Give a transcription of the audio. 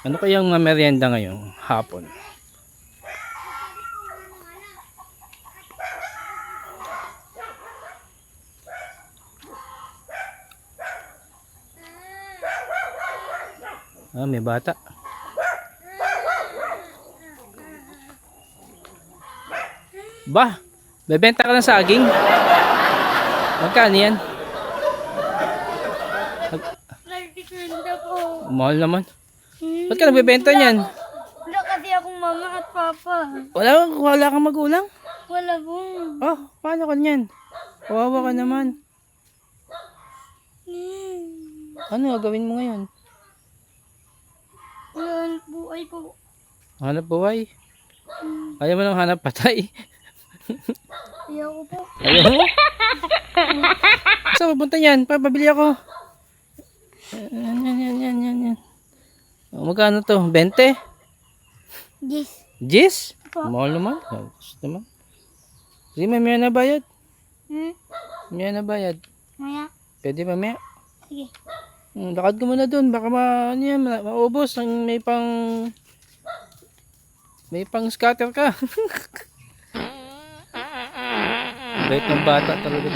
Ano kayang merienda ngayong hapon? Ah, may bata. Ba, bebenta ka ng saging? Magkano yan? Nagtitinda po. Mahal naman. Ba't ka nagbebenta niyan? Wala kasi akong mama at papa. Wala kang magulang? Wala po. Oh, paano ka niyan? Kawawa ka naman. Ano gagawin mo ngayon? Wala buhay po. Hanap buhay? Ayaw mo nang hanap patay? Ayoko po. Ayaw mo? Saan pupunta yan? Papabili ako. Yan. Oh, magkano to? 20? Yes. Gis? Po. Mahal naman. Gusto naman. Sige, mamaya na bayad. Mamaya na bayad. Maya. Pwede mamaya. Sige. Lakad ko muna dun. Baka maubos. May pang scatter ka. Bait ng bata talaga.